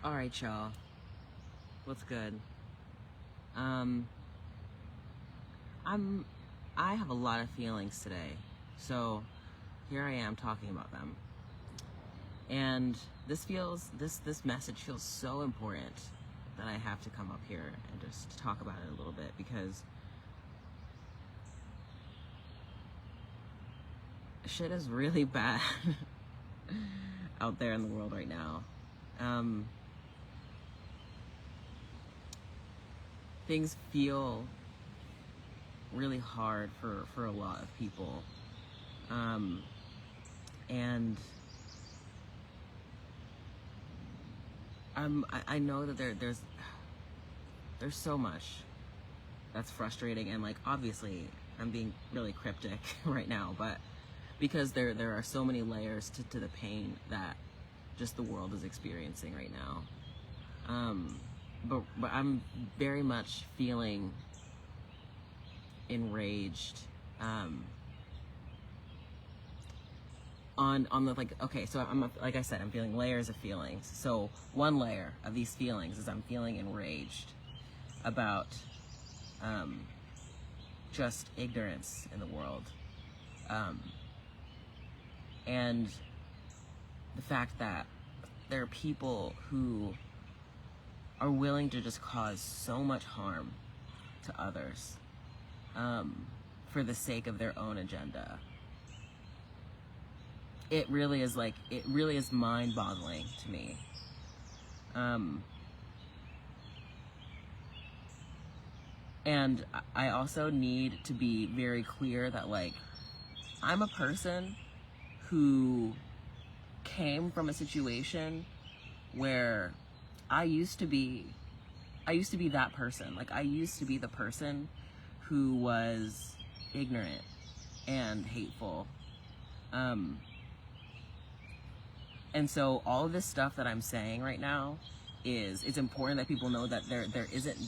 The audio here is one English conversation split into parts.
Alright, y'all. What's good? I have a lot of feelings today, so here I am talking about them. And this message feels so important that I have to come up here and just talk about it a little bit, because shit is really bad out there in the world right now. Things feel really hard for a lot of people. And I know that there's so much that's frustrating, and like, obviously I'm being really cryptic right now, but because there are so many layers to the pain that just the world is experiencing right now. But I'm very much feeling enraged on the, like, okay, so like I said, I'm feeling layers of feelings. So one layer of these feelings is I'm feeling enraged about just ignorance in the world, and the fact that there are people who are willing to just cause so much harm to others for the sake of their own agenda. It really is mind-boggling to me. And I also need to be very clear that, like, I'm a person who came from a situation where I used to be that person. Like, I used to be the person who was ignorant and hateful. And so all of this stuff that I'm saying right now it's important that people know that there isn't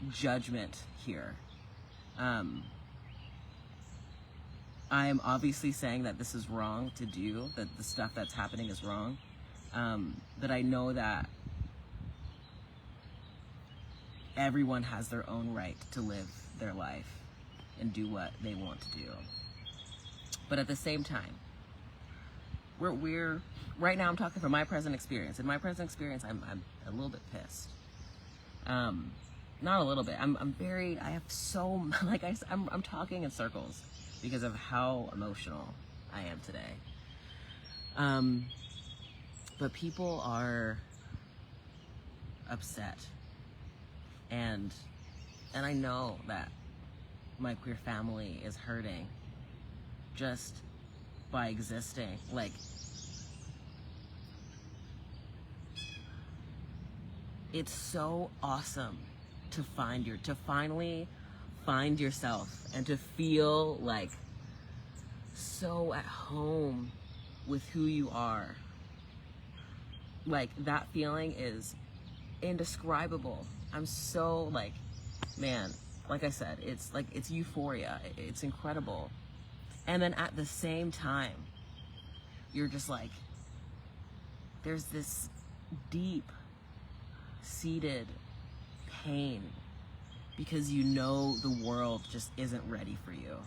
judgment here. I am obviously saying that this is wrong to do, that the stuff that's happening is wrong. But I know that everyone has their own right to live their life and do what they want to do. But at the same time, we're right now, I'm talking from my present experience. In my present experience, I'm a little bit pissed. Not a little bit. I have so, like, I'm talking in circles because of how emotional I am today. But people are upset. And I know that my queer family is hurting just by existing. Like, it's so awesome to finally find yourself and to feel like so at home with who you are. Like, that feeling is indescribable. I'm so, like, man, like I said, it's like, it's euphoria. It's incredible. And then at the same time, you're just like, there's this deep seated pain because you know the world just isn't ready for you.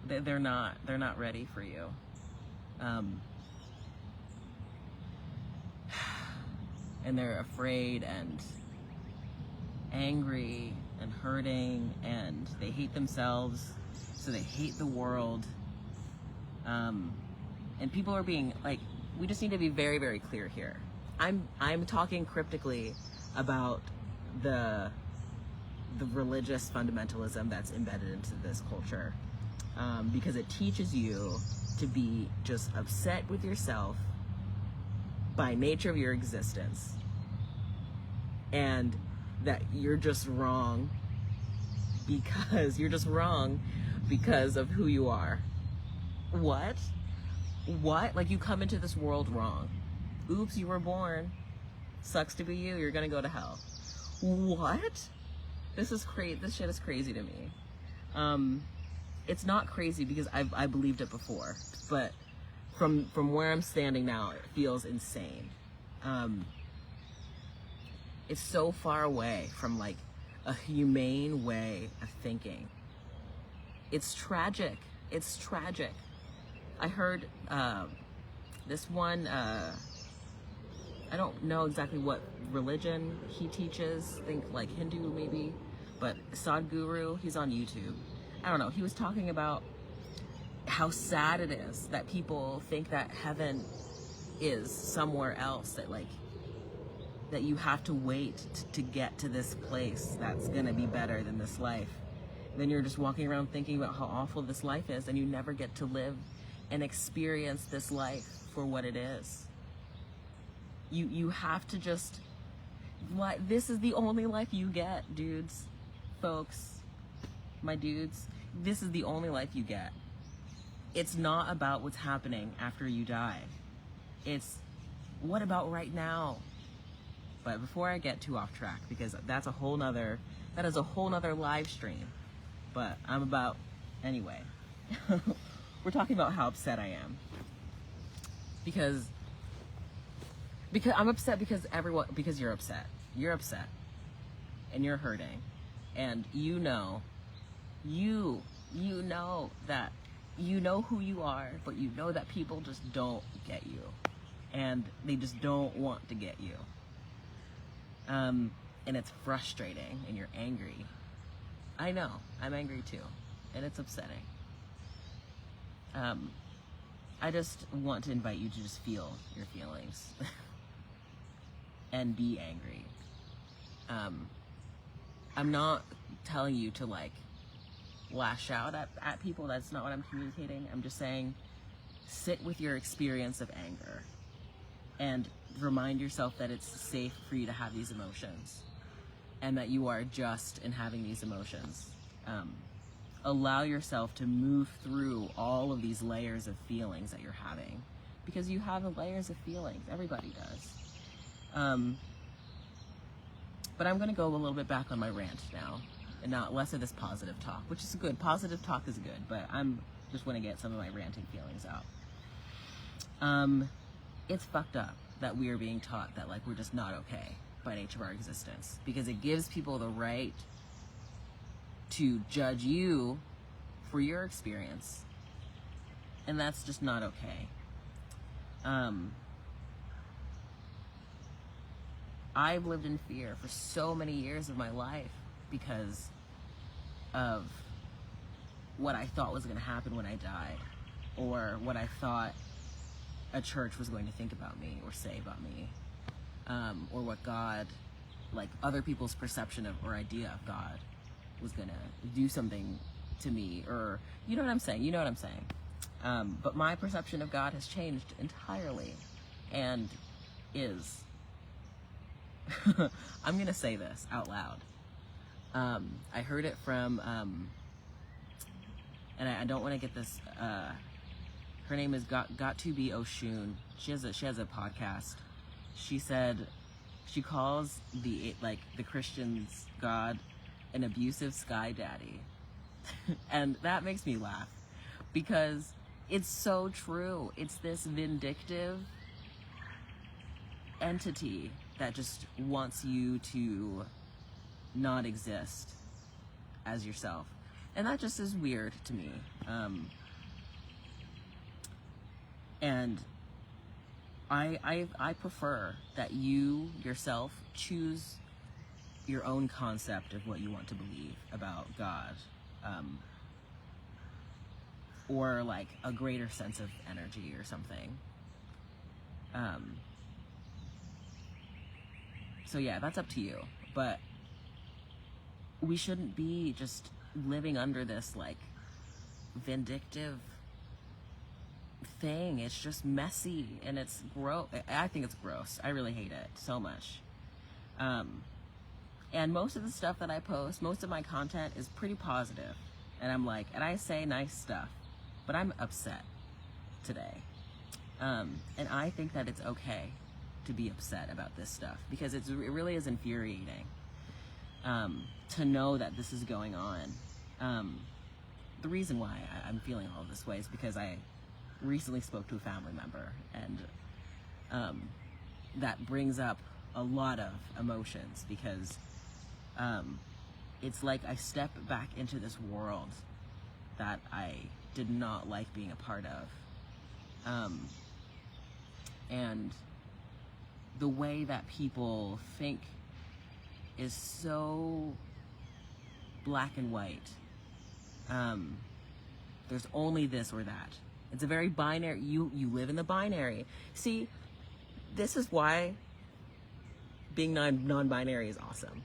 They're not ready for you. And they're afraid and angry and hurting, and they hate themselves, so they hate the world. And people are being, like, we just need to be very, very clear here. I'm talking cryptically about the religious fundamentalism that's embedded into this culture, because it teaches you to be just upset with yourself by nature of your existence, and that you're just wrong because of who you are. What? Like, you come into this world wrong. Oops, you were born. Sucks to be you. You're gonna go to hell. What? This is crazy. This shit is crazy to me. It's not crazy because I believed it before, but from where I'm standing now, it feels insane. It's so far away from like a humane way of thinking. It's tragic. It's tragic. I heard this one, I don't know exactly what religion he teaches, think like Hindu maybe, but Sadhguru, he's on YouTube. I don't know, he was talking about how sad it is that people think that heaven is somewhere else, that like, that you have to wait to get to this place that's gonna be better than this life. Then you're just walking around thinking about how awful this life is, and you never get to live and experience this life for what it is. You have to just, this is the only life you get, dudes, folks, my dudes. This is the only life you get. It's not about what's happening after you die. It's what about right now? But before I get too off track, because that is a whole nother live stream. But I'm about, anyway, we're talking about how upset I am. Because I'm upset because you're upset. You're upset. And you're hurting. And you know that, you know who you are, but you know that people just don't get you. And they just don't want to get you. And it's frustrating, and you're angry. I know, I'm angry too, and it's upsetting. I just want to invite you to just feel your feelings and be angry. I'm not telling you to like lash out at people. That's not what I'm communicating. I'm just saying, sit with your experience of anger and remind yourself that it's safe for you to have these emotions and that you are just in having these emotions. Allow yourself to move through all of these layers of feelings that you're having, because you have the layers of feelings. Everybody does. But I'm going to go a little bit back on my rant now, and not less of this positive talk, which is good. Positive talk is good, but I'm just want to get some of my ranting feelings out. It's fucked up that we are being taught that like we're just not okay by nature of our existence, because it gives people the right to judge you for your experience, and that's just not okay. I've lived in fear for so many years of my life because of what I thought was going to happen when I died, or what I thought a church was going to think about me or say about me, or what God, like other people's perception of or idea of God was going to do something to me, or you know what I'm saying. But my perception of God has changed entirely, and is I'm gonna say this out loud. I heard it from and I don't want to get this, her name is got to be Oshun. She has a podcast. She said she calls the Christians God an abusive sky daddy. And that makes me laugh, because it's so true. It's this vindictive entity that just wants you to not exist as yourself. And that just is weird to me. And I prefer that you yourself choose your own concept of what you want to believe about God, or like a greater sense of energy or something. So yeah, that's up to you, but we shouldn't be just living under this like vindictive thing. It's just messy, and it's gross. I think it's gross. I really hate it so much. And most of the stuff that I post, most of my content is pretty positive, and I say nice stuff, but I'm upset today. And I think that it's okay to be upset about this stuff, because it really is infuriating to know that this is going on. The reason why I'm feeling all this way is because I recently spoke to a family member, and that brings up a lot of emotions, because it's like I stepped back into this world that I did not like being a part of. And the way that people think is so black and white. There's only this or that. It's a very binary, you live in the binary. See, this is why being non-binary is awesome.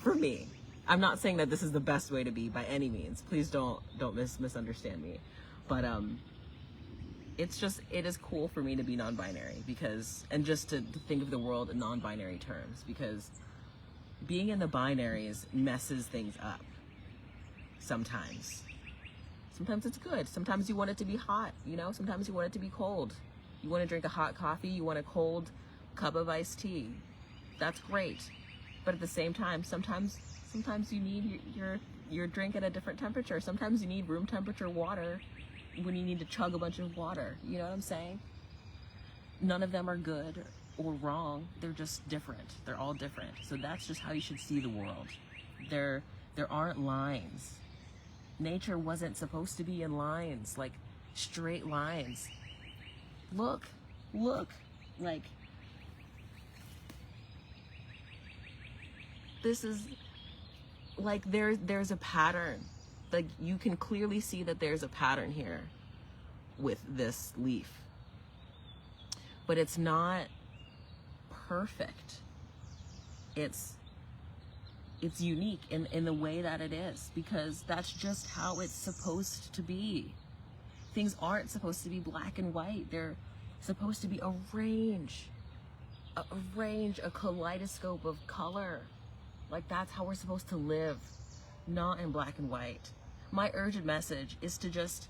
For me. I'm not saying that this is the best way to be by any means. Please don't misunderstand me. But it is cool for me to be non-binary, because, and just to think of the world in non-binary terms, because being in the binaries messes things up sometimes. Sometimes it's good. Sometimes you want it to be hot, you know? Sometimes you want it to be cold. You want to drink a hot coffee, you want a cold cup of iced tea. That's great. But at the same time, sometimes you need your drink at a different temperature. Sometimes you need room temperature water when you need to chug a bunch of water. You know what I'm saying? None of them are good or wrong. They're just different. They're all different. So that's just how you should see the world. There aren't lines. Nature wasn't supposed to be in lines, like straight lines. Look, like, this is, like, there's a pattern. Like, you can clearly see that there's a pattern here with this leaf. But it's not perfect. It's unique in the way that it is, because that's just how it's supposed to be. Things aren't supposed to be black and white. They're supposed to be a range, a kaleidoscope of color. Like, that's how we're supposed to live, not in black and white. My urgent message is to just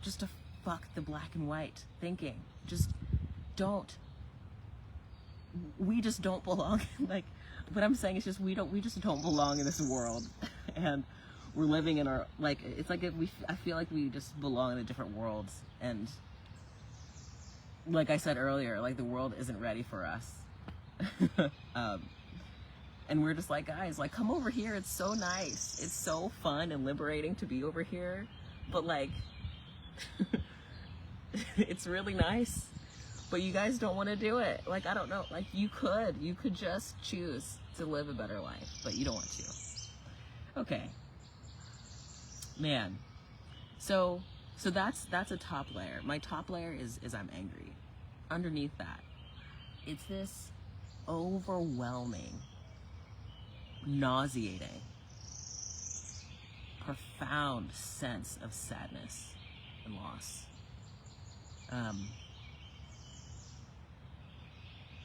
to fuck the black and white thinking. Just don't. We just don't belong. Like, what I'm saying is just we just don't belong in this world, and we're living in our, like, it's like I feel like we just belong in a different worlds, and like I said earlier, like, the world isn't ready for us. And we're just like, guys, like, come over here. It's so nice. It's so fun and liberating to be over here. But, like, it's really nice. But you guys don't want to do it. Like, I don't know. Like, you could just choose to live a better life, but you don't want to. Okay. Man. So that's a top layer. My top layer is I'm angry. Underneath that, it's this overwhelming, nauseating, profound sense of sadness and loss.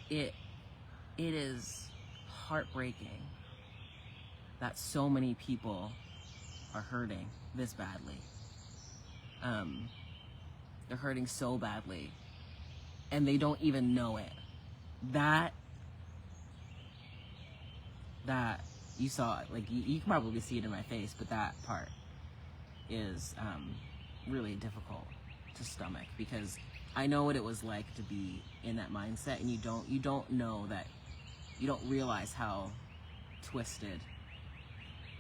It is heartbreaking that so many people are hurting this badly. They're hurting so badly, and they don't even know it. That you saw it, like, you can probably see it in my face, but that part is really difficult to stomach, because I know what it was like to be in that mindset, and you don't know that, you don't realize how twisted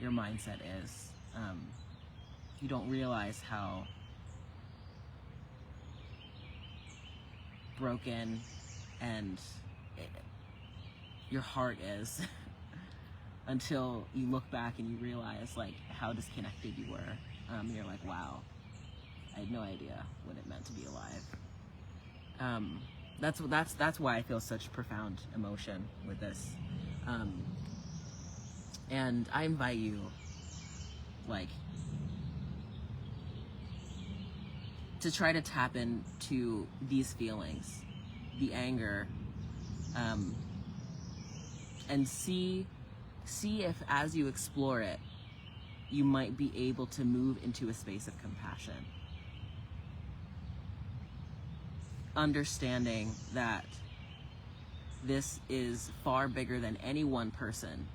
your mindset is. You don't realize how broken and your heart is until you look back and you realize, like, how disconnected you were. You're like, wow, I had no idea what it meant to be alive. That's why I feel such profound emotion with this. And I invite you, like, to try to tap into these feelings, the anger, and see if, as you explore it, you might be able to move into a space of compassion. Understanding that this is far bigger than any one person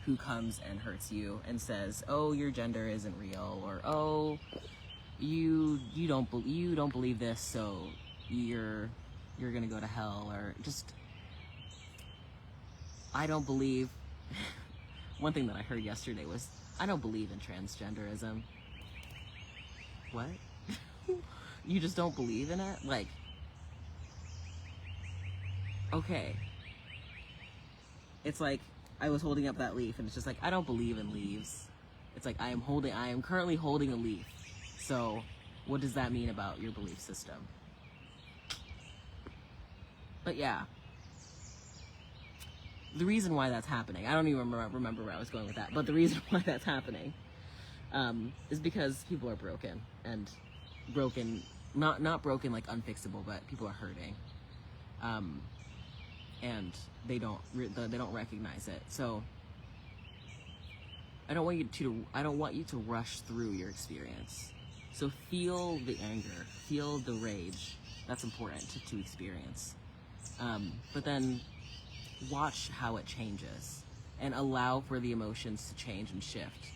who comes and hurts you and says, oh, your gender isn't real, or oh, you don't believe this, so you're gonna go to hell, or just, I don't believe. One thing that I heard yesterday was, I don't believe in transgenderism. What? You just don't believe in it? Like, okay. It's like, I was holding up that leaf, and it's just like, I don't believe in leaves. It's like, I am currently holding a leaf. So, what does that mean about your belief system? But yeah. The reason why that's happening, I don't even remember where I was going with that, but the reason why that's happening is because people are broken, and broken, not broken like unfixable, but people are hurting, and they don't recognize it. So I don't want you to rush through your experience. So feel the anger, feel the rage. That's important to experience. But then watch how it changes, and allow for the emotions to change and shift.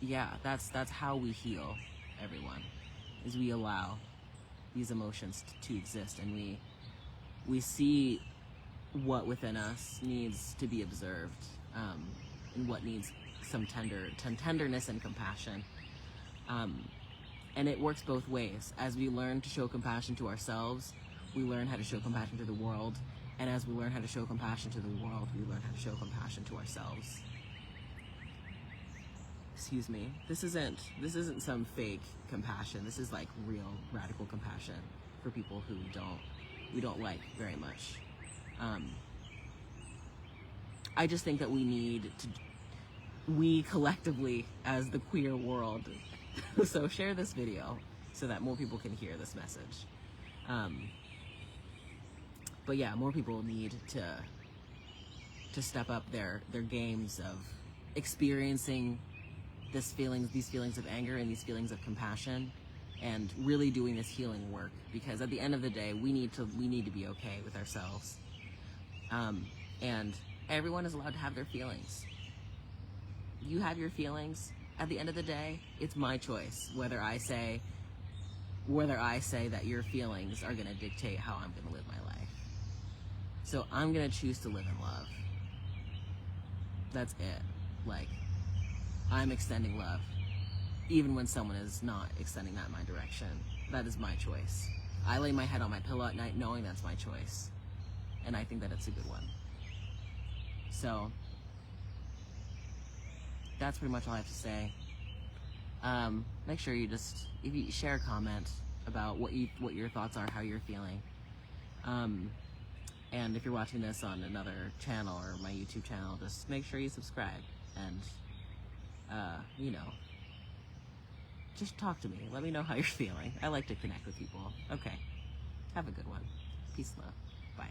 Yeah, that's how we heal, everyone, is we allow these emotions to exist, and we see what within us needs to be observed, and what needs some tenderness and compassion. And it works both ways. As we learn to show compassion to ourselves, we learn how to show compassion to the world. And as we learn how to show compassion to the world, we learn how to show compassion to ourselves. Excuse me. This isn't some fake compassion. This is like real radical compassion for people who we don't like very much. I just think that we collectively, as the queer world, so share this video so that more people can hear this message. But yeah, more people need to step up their games of experiencing these feelings of anger and these feelings of compassion, and really doing this healing work, because at the end of the day, we need to be okay with ourselves. And everyone is allowed to have their feelings. You have your feelings. At the end of the day, it's my choice whether I say that your feelings are going to dictate how I'm going to live my life. So I'm going to choose to live in love. That's it. Like, I'm extending love, even when someone is not extending that in my direction. That is my choice. I lay my head on my pillow at night knowing that's my choice, and I think that it's a good one. So that's pretty much all I have to say. Make sure you if you share a comment about what your thoughts are, how you're feeling. And if you're watching this on another channel or my YouTube channel, just make sure you subscribe, and just talk to me. Let me know how you're feeling. I like to connect with people. Okay. Have a good one. Peace and love. Bye.